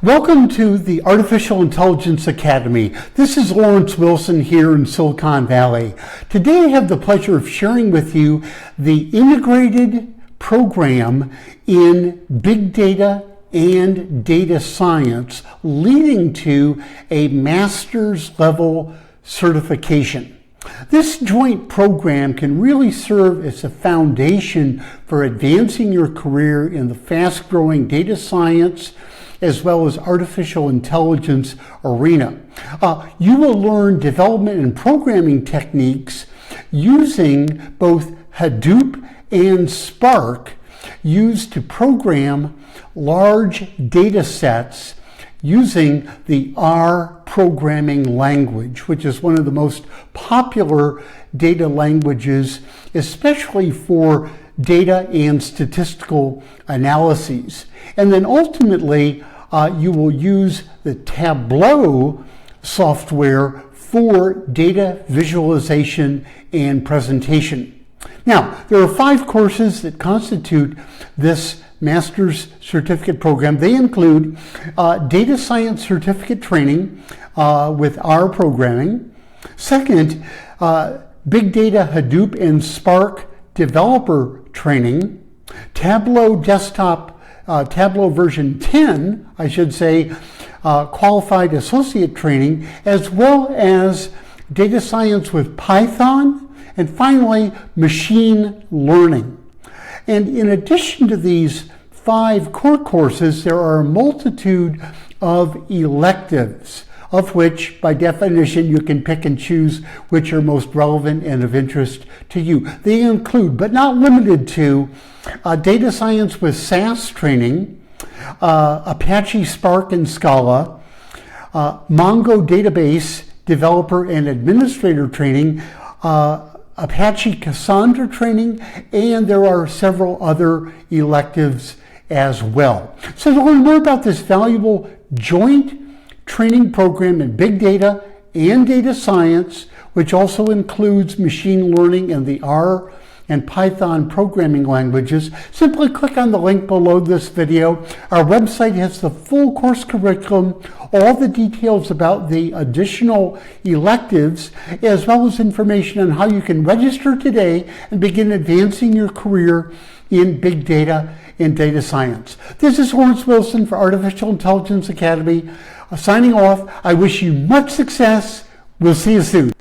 Welcome to the Artificial Intelligence Academy. This is Lawrence Wilson here in Silicon Valley. Today I have the pleasure of sharing with you the integrated program in big data and data science leading to a master's level certification. This joint program can really serve as a foundation for advancing your career in the fast-growing data science as well as artificial intelligence arena. You will learn development and programming techniques using both Hadoop and Spark used to program large data sets using the R programming language, which is one of the most popular data languages, especially for data and statistical analyses. And then ultimately, you will use the Tableau software for data visualization and presentation. Now, there are 5 courses that constitute this master's certificate program. They include data science certificate training with R programming. Second, big data Hadoop and Spark developer training. Tableau Desktop, Tableau version 10, I should say, qualified associate training, as well as data science with Python, and finally, machine learning. And in addition to these 5 core courses, there are a multitude of electives, of which, by definition, you can pick and choose which are most relevant and of interest to you. They include, but not limited to, data science with SAS Training, Apache Spark and Scala, MongoDB Developer and Administrator Training, Apache Cassandra Training, and there are several other electives as well. So to learn more about this valuable joint training program in big data and data science, which also includes machine learning and the R and Python programming languages, simply click on the link below this video. Our website has the full course curriculum, all the details about the additional electives, as well as information on how you can register today and begin advancing your career in big data and data science. This is Lawrence Wilson for Artificial Intelligence Academy. Signing off, I wish you much success. We'll see you soon.